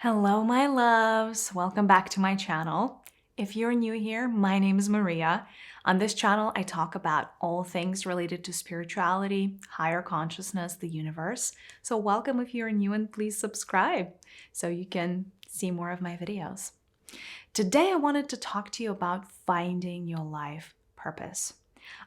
Hello, my loves. Welcome back to my channel. If you're new here, my name is Maria. On this channel, I talk about all things related to spirituality, higher consciousness, the universe. So welcome if you're new and please subscribe so you can see more of my videos. Today, I wanted to talk to you about finding your life purpose.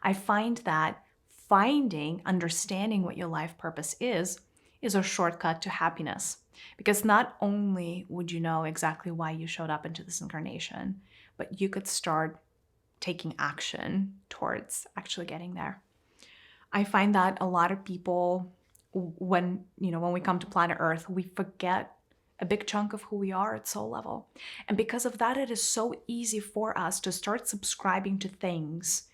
I find that understanding what your life purpose is a shortcut to happiness. Because not only would you know exactly why you showed up into this incarnation, but you could start taking action towards actually getting there. I find that a lot of people, when we come to planet Earth, we forget a big chunk of who we are at soul level. And because of that, it is so easy for us to start subscribing to things,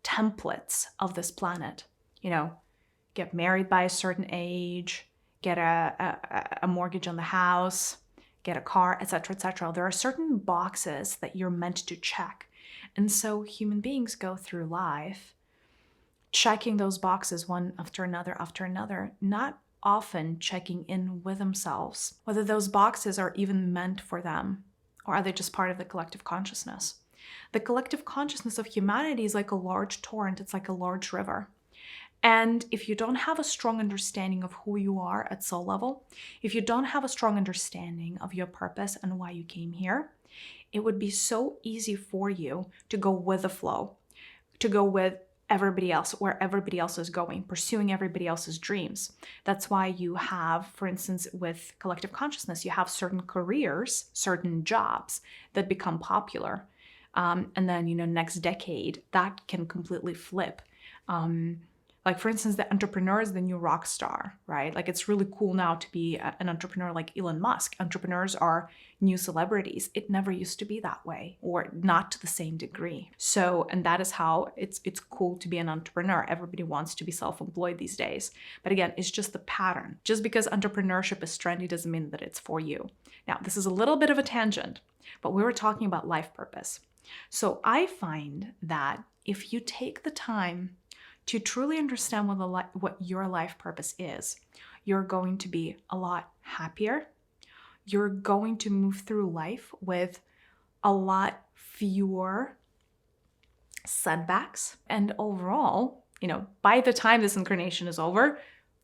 templates of this planet. Get married by a certain age, get a mortgage on the house, get a car, etc., etc. There are certain boxes that you're meant to check. And so human beings go through life checking those boxes one after another, not often checking in with themselves, whether those boxes are even meant for them, or are they just part of the collective consciousness? The collective consciousness of humanity is like a large torrent, it's like a large river. And if you don't have a strong understanding of who you are at soul level, if you don't have a strong understanding of your purpose and why you came here, it would be so easy for you to go with the flow, to go with everybody else, where everybody else is going, pursuing everybody else's dreams. That's why you have, for instance, with collective consciousness, you have certain careers, certain jobs that become popular. And then, next decade, that can completely flip. Like, for instance, the entrepreneur is the new rock star, right? Like, it's really cool now to be an entrepreneur like Elon Musk. Entrepreneurs are new celebrities. It never used to be that way, or not to the same degree. So, and that is how it's cool to be an entrepreneur. Everybody wants to be self-employed these days. But again, it's just the pattern. Just because entrepreneurship is trendy doesn't mean that it's for you. Now, this is a little bit of a tangent, but we were talking about life purpose. So I find that if you take the time to truly understand what your life purpose is, you're going to be a lot happier. You're going to move through life with a lot fewer setbacks. And overall, by the time this incarnation is over,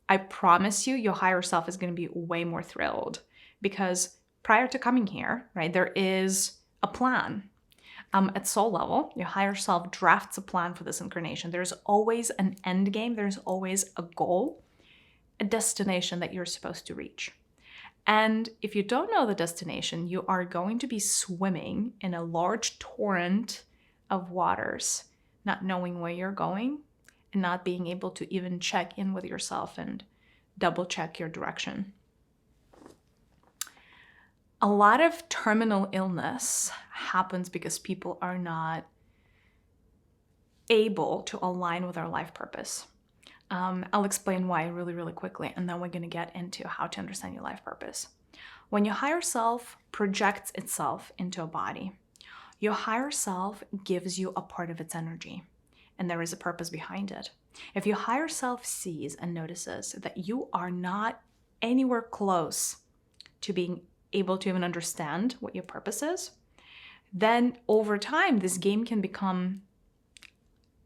I promise you, your higher self is going to be way more thrilled, because prior to coming here, right, there is a plan. At soul level, your higher self drafts a plan for this incarnation. There's always an end game. There's always a goal, a destination that you're supposed to reach. And if you don't know the destination, you are going to be swimming in a large torrent of waters, not knowing where you're going and not being able to even check in with yourself and double check your direction. A lot of terminal illness happens because people are not able to align with their life purpose. I'll explain why really, really quickly, and then we're going to get into how to understand your life purpose. When your higher self projects itself into a body, your higher self gives you a part of its energy, and there is a purpose behind it. If your higher self sees and notices that you are not anywhere close to being able to even understand what your purpose is, then over time, this game can become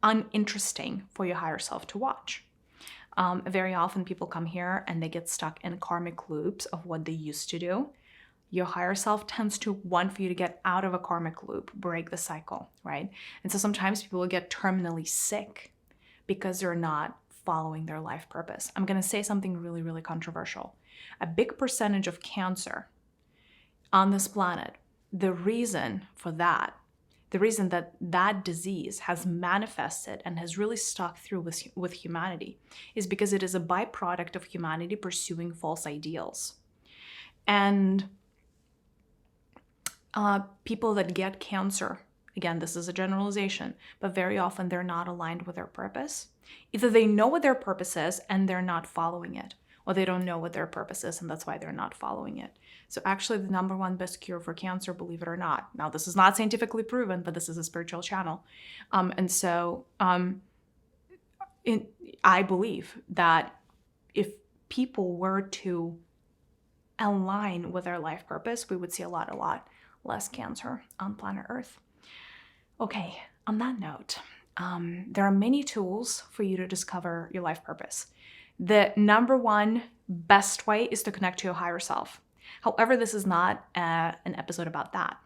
uninteresting for your higher self to watch. Very often people come here and they get stuck in karmic loops of what they used to do. Your higher self tends to want for you to get out of a karmic loop, break the cycle, right? And so sometimes people will get terminally sick because they're not following their life purpose. I'm going to say something really, really controversial. A big percentage of cancer on this planet, the reason that that disease has manifested and has really stuck through with humanity is because it is a byproduct of humanity pursuing false ideals. And people that get cancer, again, this is a generalization, but very often they're not aligned with their purpose. Either they know what their purpose is and they're not following it, or they don't know what their purpose is and that's why they're not following it. So actually the number one best cure for cancer, believe it or not, now this is not scientifically proven, but this is a spiritual channel. I believe that if people were to align with their life purpose, we would see a lot less cancer on planet Earth. Okay, on that note, there are many tools for you to discover your life purpose. The number one best way is to connect to your higher self. However, this is not an episode about that.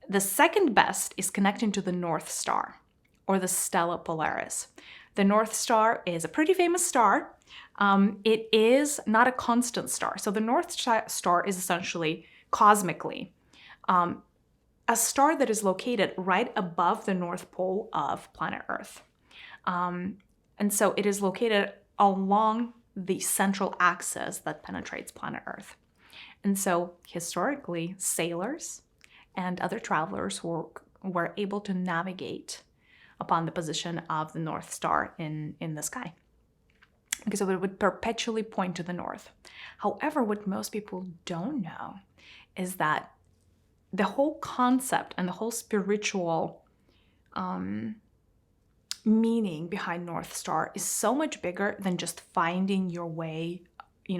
The second best is connecting to the North Star, or the Stella Polaris. The North Star is a pretty famous star. It is not a constant star. So the North Star is essentially cosmically a star that is located right above the North Pole of planet Earth. And so it is located along the central axis that penetrates planet Earth. And so historically, sailors and other travelers were able to navigate upon the position of the North Star in the sky, because it would perpetually point to the north. However, what most people don't know is that the whole concept and the whole spiritual meaning behind North Star is so much bigger than just finding your way,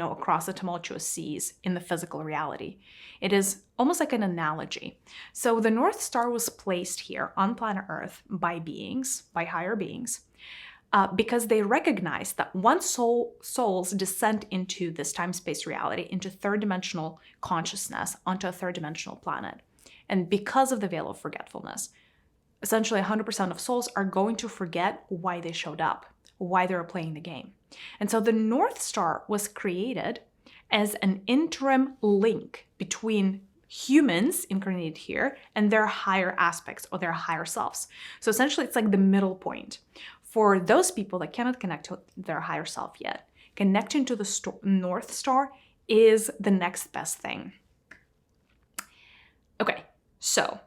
across the tumultuous seas in the physical reality. It is almost like an analogy. So the North Star was placed here on planet Earth by higher beings, because they recognized that once souls descend into this time-space reality, into third-dimensional consciousness, onto a third-dimensional planet, and because of the veil of forgetfulness, essentially 100% of souls are going to forget why they showed up, why they were playing the game. And so the North Star was created as an interim link between humans incarnated here and their higher aspects or their higher selves. So essentially, it's like the middle point. For those people that cannot connect to their higher self yet, connecting to the North Star is the next best thing. Okay, so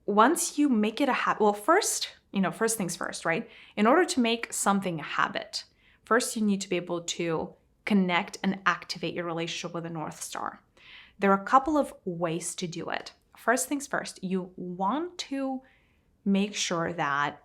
once you make it a habit, well, first things first, right? In order to make something a habit, first you need to be able to connect and activate your relationship with the North Star. There are a couple of ways to do it. First things first, you want to make sure that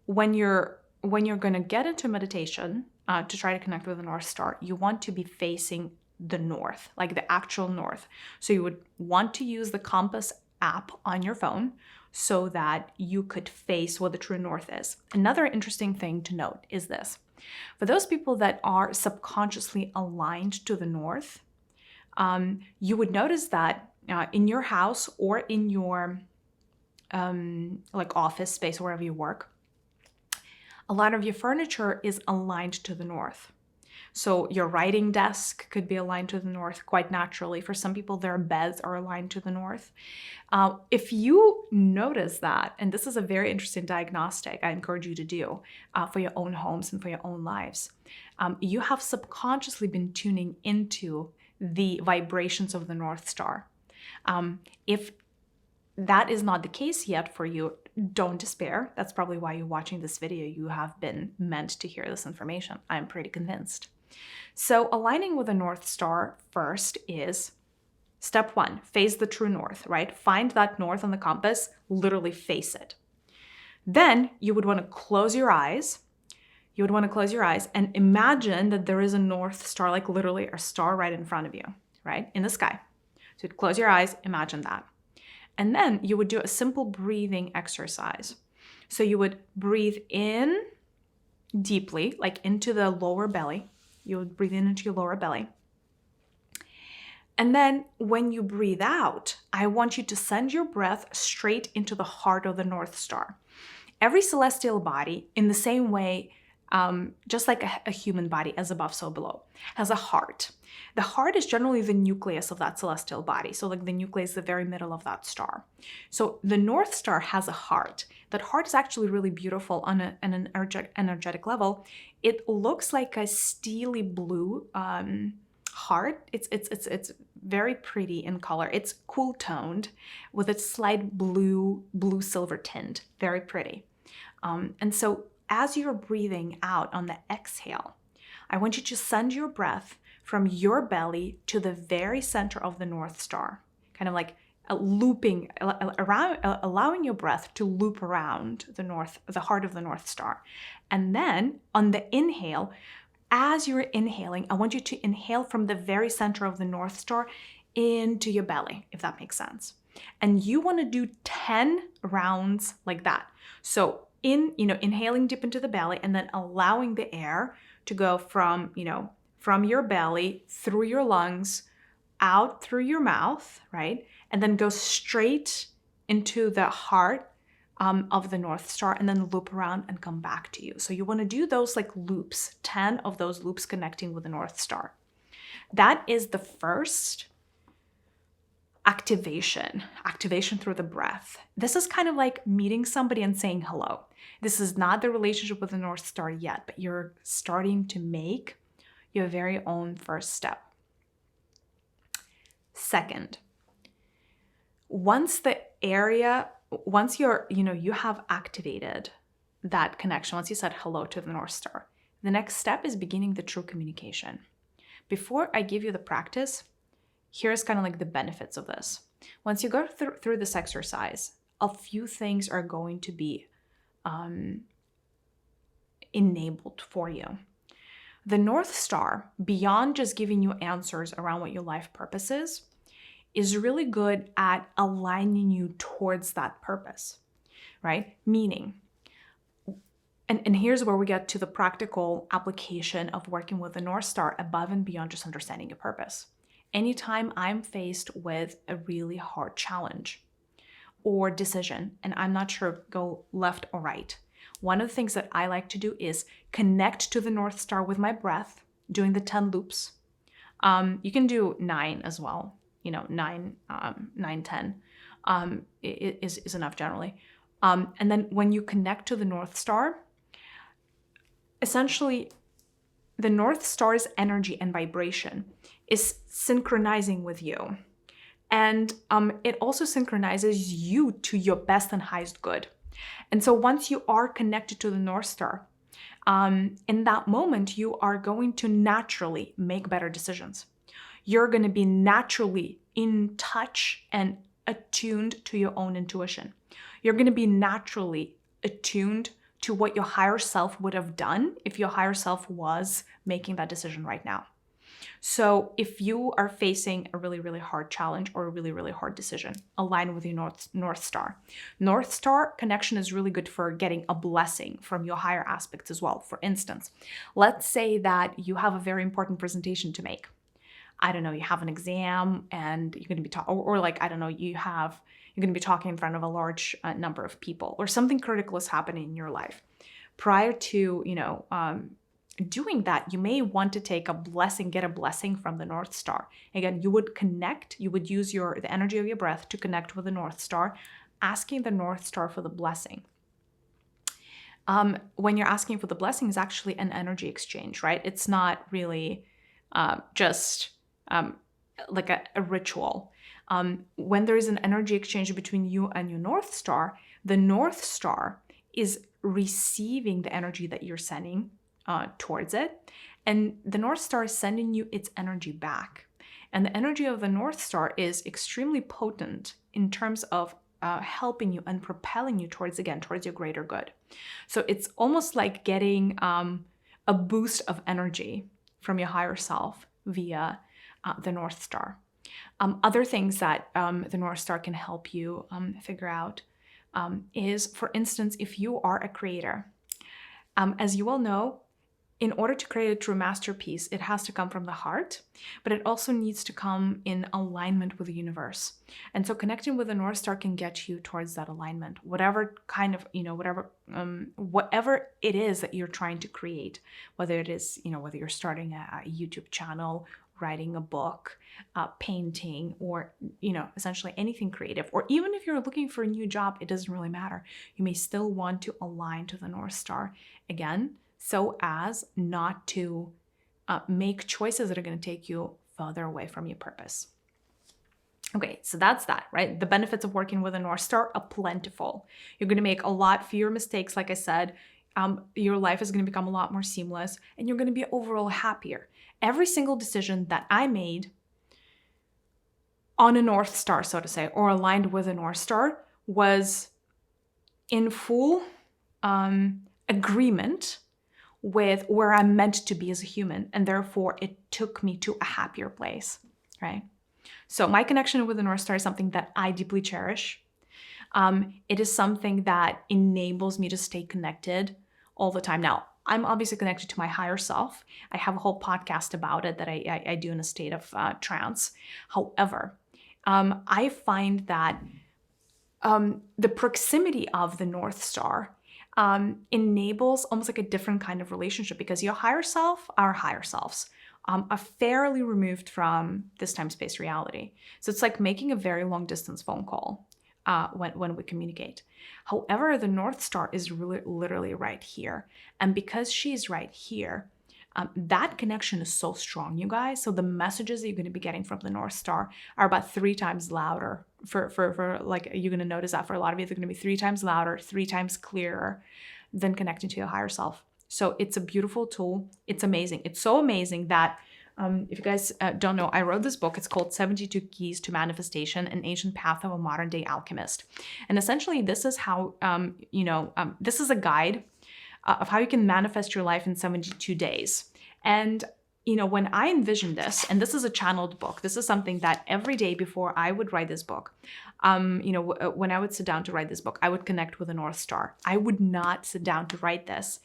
when you're going to get into meditation to try to connect with the North Star, you want to be facing the north, like the actual north. So you would want to use the compass app on your phone so that you could face what the true north is. Another interesting thing to note is this. For those people that are subconsciously aligned to the north, you would notice that in your house or in your office space, wherever you work, a lot of your furniture is aligned to the north. So your writing desk could be aligned to the north quite naturally. For some people, their beds are aligned to the north. If you notice that, and this is a very interesting diagnostic I encourage you to do for your own homes and for your own lives, you have subconsciously been tuning into the vibrations of the North Star. If that is not the case yet for you, don't despair. That's probably why you're watching this video. You have been meant to hear this information. I'm pretty convinced. So aligning with the North Star first is step one, face the true north, right? Find that north on the compass, literally face it. Then you would want to close your eyes. You would want to close your eyes and imagine that there is a North Star, like literally a star right in front of you, right? In the sky. So you'd close your eyes, imagine that. And then you would do a simple breathing exercise. So you would breathe in deeply, like into the lower belly. You would breathe in into your lower belly. And then when you breathe out, I want you to send your breath straight into the heart of the North Star. Every celestial body, in the same way, just like a human body, as above, so below, has a heart. The heart is generally the nucleus of that celestial body. So like the nucleus is the very middle of that star. So the North Star has a heart. That heart is actually really beautiful on an energetic level. It looks like a steely blue heart. It's very pretty in color. It's cool toned with its slight blue silver tint. Very pretty. And so as you're breathing out on the exhale, I want you to send your breath from your belly to the very center of the North Star, kind of like looping around, allowing your breath to loop around the heart of the North Star. And then on the inhale, as you're inhaling, I want you to inhale from the very center of the North Star into your belly, if that makes sense. And you want to do 10 rounds like that. So inhaling deep into the belly and then allowing the air to go from your belly through your lungs, out through your mouth, right? And then go straight into the heart of the North Star and then loop around and come back to you. So you want to do those like loops, 10 of those loops connecting with the North Star. That is the first activation through the breath. This is kind of like meeting somebody and saying hello. This is not the relationship with the North Star yet, but you're starting to make your very own first step. Second, once you have activated that connection, once you said hello to the North Star, the next step is beginning the true communication. Before I give you the practice, here's kind of like the benefits of this. Once you go through this exercise, a few things are going to be enabled for you. The North Star, beyond just giving you answers around what your life purpose is really good at aligning you towards that purpose, right? Meaning, and here's where we get to the practical application of working with the North Star above and beyond just understanding your purpose. Anytime I'm faced with a really hard challenge or decision, and I'm not sure go left or right, one of the things that I like to do is connect to the North Star with my breath, doing the 10 loops. You can do 9 as well. 9, 10 is enough generally. And then when you connect to the North Star, essentially the North Star's energy and vibration is synchronizing with you. And it also synchronizes you to your best and highest good. And so once you are connected to the North Star, in that moment, you are going to naturally make better decisions. You're going to be naturally in touch and attuned to your own intuition. You're going to be naturally attuned to what your higher self would have done if your higher self was making that decision right now. So if you are facing a really, really hard challenge or a really, really hard decision, align with your North Star. North Star connection is really good for getting a blessing from your higher aspects as well. For instance, let's say that you have a very important presentation to make. I don't know, you have an exam and you're going to be you're going to be talking in front of a large number of people, or something critical is happening in your life. Prior to, doing that, you may want to get a blessing from the North Star. Again, you would use the energy of your breath to connect with the North Star, asking the North Star for the blessing. When you're asking for the blessing, is actually an energy exchange, right? It's not really just like a ritual. When there is an energy exchange between you and your North Star, the North Star is receiving the energy that you're sending towards it, and the North Star is sending you its energy back. And the energy of the North Star is extremely potent in terms of helping you and propelling you towards your greater good. So it's almost like getting a boost of energy from your higher self via the North Star. Other things that the North Star can help you figure out is, for instance, if you are a creator. As you all know, in order to create a true masterpiece, it has to come from the heart, but it also needs to come in alignment with the universe. And so connecting with the North Star can get you towards that alignment, whatever it is that you're trying to create, whether it is, whether you're starting a YouTube channel, writing a book, painting, or, essentially anything creative. Or even if you're looking for a new job, it doesn't really matter. You may still want to align to the North Star, again, so as not to make choices that are going to take you further away from your purpose. Okay, so that's that, right? The benefits of working with a North Star are plentiful. You're going to make a lot fewer mistakes, like I said. Your life is going to become a lot more seamless, and you're going to be overall happier. Every single decision that I made on a North Star, so to say, or aligned with a North Star, was in full agreement with where I'm meant to be as a human. And therefore, it took me to a happier place, right? So my connection with the North Star is something that I deeply cherish. It is something that enables me to stay connected all the time. Now, I'm obviously connected to my higher self. I have a whole podcast about it that I do in a state of trance. However, I find that the proximity of the North Star enables almost like a different kind of relationship, because your higher self, our higher selves, are fairly removed from this time-space reality. So it's like making a very long distance phone call when we communicate. However, the North Star is really literally right here. And because she's right here, that connection is so strong, you guys. So the messages that you're going to be getting from the North Star are about 3 times louder. For like, you're going to notice that for a lot of you, they're going to be 3 times louder, 3 times clearer than connecting to your higher self. So it's a beautiful tool. It's amazing. It's so amazing that if you guys don't know, I wrote this book. It's called 72 Keys to Manifestation, an Ancient Path of a Modern Day Alchemist. And essentially, this is how, this is a guide of how you can manifest your life in 72 days. And, when I envisioned this, and this is a channeled book, this is something that every day before I would write this book, when I would sit down to write this book, I would connect with the North Star. I would not sit down to write this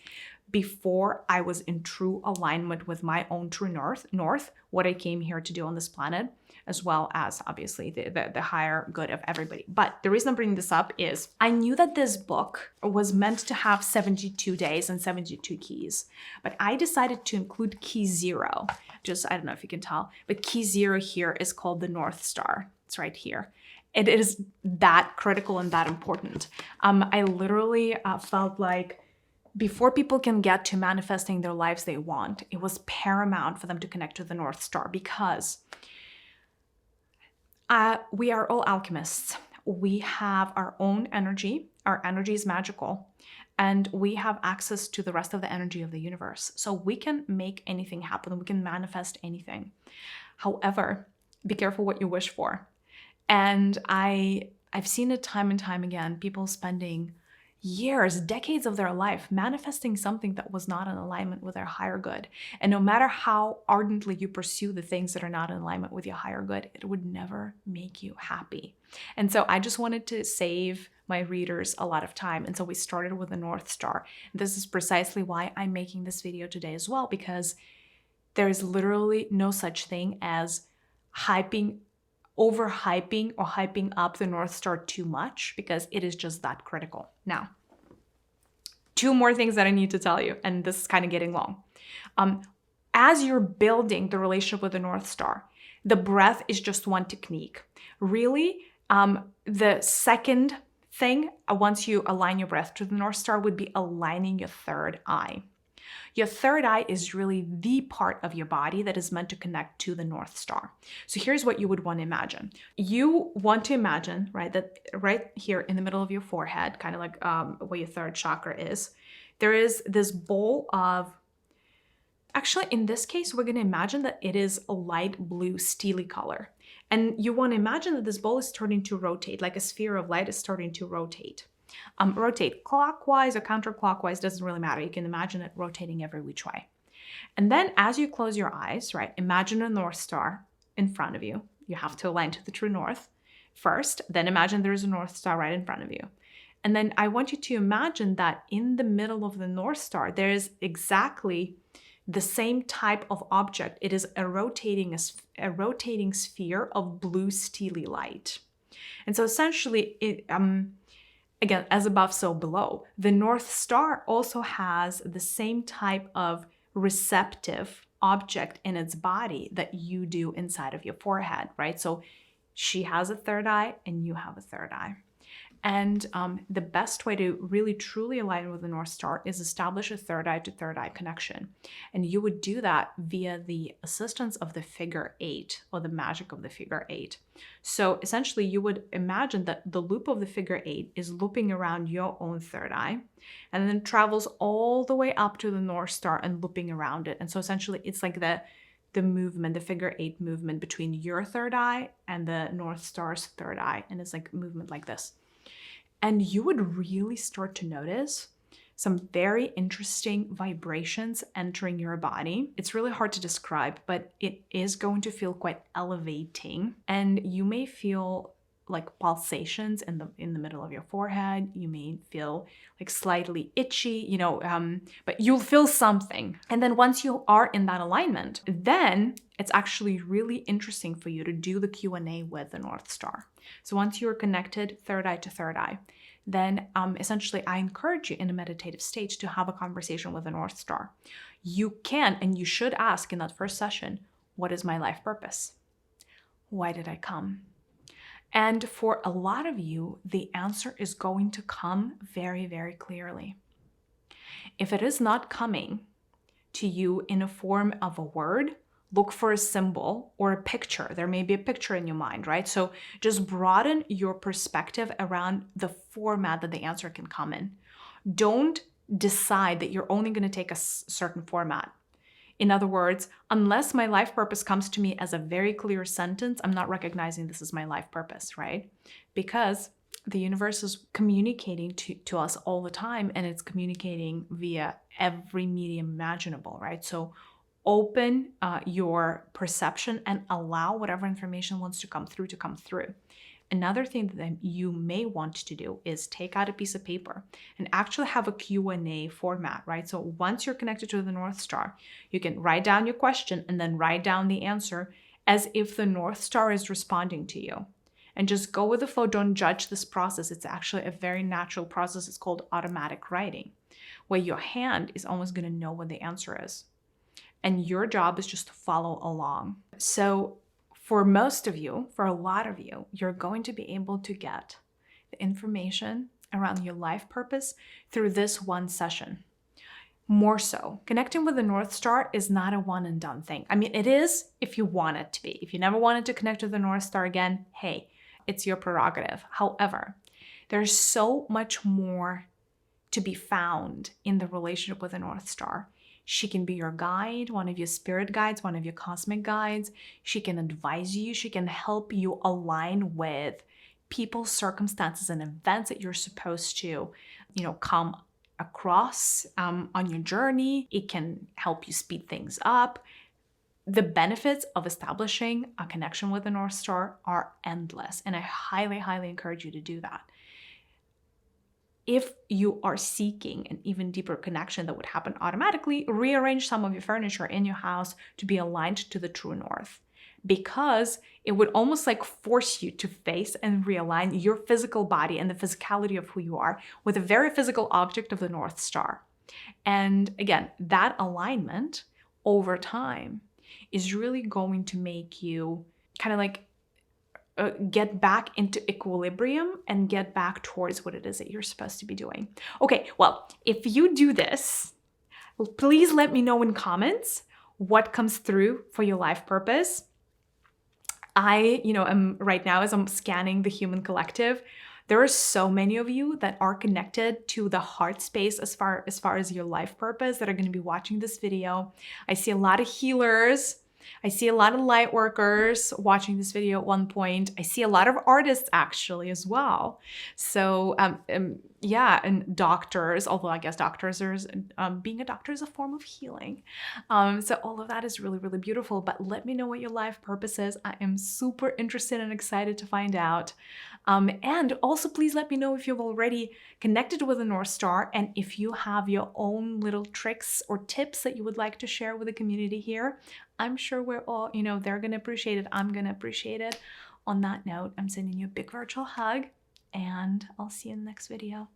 before I was in true alignment with my own true north, what I came here to do on this planet, as well as obviously the higher good of everybody. But the reason I'm bringing this up is I knew that this book was meant to have 72 days and 72 keys, but I decided to include key 0. Just, I don't know if you can tell, but key 0 here is called the North Star. It's right here. It is that critical and that important. I literally felt like before people can get to manifesting their lives they want, it was paramount for them to connect to the North Star, because we are all alchemists. We have our own energy. Our energy is magical, and we have access to the rest of the energy of the universe. So we can make anything happen. We can manifest anything. However, be careful what you wish for. And I've seen it time and time again, people spending years, decades of their life manifesting something that was not in alignment with their higher good. And no matter how ardently you pursue the things that are not in alignment with your higher good, it would never make you happy. And so I just wanted to save my readers a lot of time. And so we started with the North Star. This is precisely why I'm making this video today as well, because there's literally no such thing as overhyping or hyping up the North Star too much, because it is just that critical. Now, 2 more things that I need to tell you, and this is kind of getting long. As you're building the relationship with the North Star, the breath is just one technique. Really, the second thing, once you align your breath to the North Star, would be aligning your third eye. Your third eye is really the part of your body that is meant to connect to the North Star. So here's what you would want to imagine. You want to imagine, right, that right here in the middle of your forehead, kind of like where your third chakra is, there is this bowl of, actually in this case, we're going to imagine that it is a light blue steely color. And you want to imagine that this bowl is starting to rotate, like a sphere of light is starting to rotate. Rotate clockwise or counterclockwise, doesn't really matter. You can imagine it rotating every which way. And then as you close your eyes, right, imagine a North Star in front of you. You have to align to the true north first, then imagine there's a North Star right in front of you. And then I want you to imagine that in the middle of the North Star, there is exactly the same type of object. It is a rotating sphere of blue steely light. And so essentially, again, as above, so below. The North Star also has the same type of receptive object in its body that you do inside of your forehead, right? So she has a third eye and you have a third eye. And the best way to really truly align with the North Star is establish a third eye to third eye connection. And you would do that via the assistance of the figure 8, or the magic of the figure 8. So essentially you would imagine that the loop of the figure 8 is looping around your own third eye, and then travels all the way up to the North Star and looping around it. And so essentially it's like the movement, the figure 8 movement between your third eye and the North Star's third eye. And it's like movement like this. And you would really start to notice some very interesting vibrations entering your body. It's really hard to describe, but it is going to feel quite elevating. And you may feel like pulsations in the middle of your forehead. You may feel like slightly itchy, but you'll feel something. And then once you are in that alignment, then it's actually really interesting for you to do the Q&A with the North Star. So once you're connected third eye to third eye, then essentially I encourage you in a meditative state to have a conversation with the North Star. You can and you should ask in that first session, what is my life purpose? Why did I come? And for a lot of you, the answer is going to come very, very clearly. If it is not coming to you in a form of a word, look for a symbol or a picture. There may be a picture in your mind, right? So just broaden your perspective around the format that the answer can come in. Don't decide that you're only going to take a certain format. In other words, unless my life purpose comes to me as a very clear sentence, I'm not recognizing this is my life purpose, right? Because the universe is communicating to us all the time, and it's communicating via every medium imaginable, right? So open your perception and allow whatever information wants to come through. Another thing that you may want to do is take out a piece of paper and actually have a Q&A format, right? So once you're connected to the North Star, you can write down your question and then write down the answer as if the North Star is responding to you. And just go with the flow. Don't judge this process. It's actually a very natural process. It's called automatic writing, where your hand is almost going to know what the answer is. And your job is just to follow along. So for most of you, for a lot of you, you're going to be able to get the information around your life purpose through this one session. More so, connecting with the North Star is not a one and done thing. I mean, it is if you want it to be. If you never wanted to connect with the North Star again, hey, it's your prerogative. However, there's so much more to be found in the relationship with the North Star. She can be your guide, one of your spirit guides, one of your cosmic guides. She can advise you. She can help you align with people, circumstances, and events that you're supposed to, come across on your journey. It can help you speed things up. The benefits of establishing a connection with the North Star are endless, and I highly, highly encourage you to do that. If you are seeking an even deeper connection that would happen automatically, rearrange some of your furniture in your house to be aligned to the true north, because it would almost like force you to face and realign your physical body and the physicality of who you are with a very physical object of the North Star. And again, that alignment over time is really going to make you kind of like get back into equilibrium and get back towards what it is that you're supposed to be doing. Okay, well, if you do this, please let me know in comments what comes through for your life purpose. I, am right now as I'm scanning the human collective, there are so many of you that are connected to the heart space as far as your life purpose that are going to be watching this video. I see a lot of healers. I see a lot of light workers watching this video at one point. I see a lot of artists actually as well. So yeah, and doctors, although I guess doctors are, being a doctor is a form of healing. So all of that is really, really beautiful. But let me know what your life purpose is. I am super interested and excited to find out. And also please let me know if you've already connected with the North Star and if you have your own little tricks or tips that you would like to share with the community here. I'm sure we're all, they're going to appreciate it. I'm going to appreciate it. On that note, I'm sending you a big virtual hug, and I'll see you in the next video.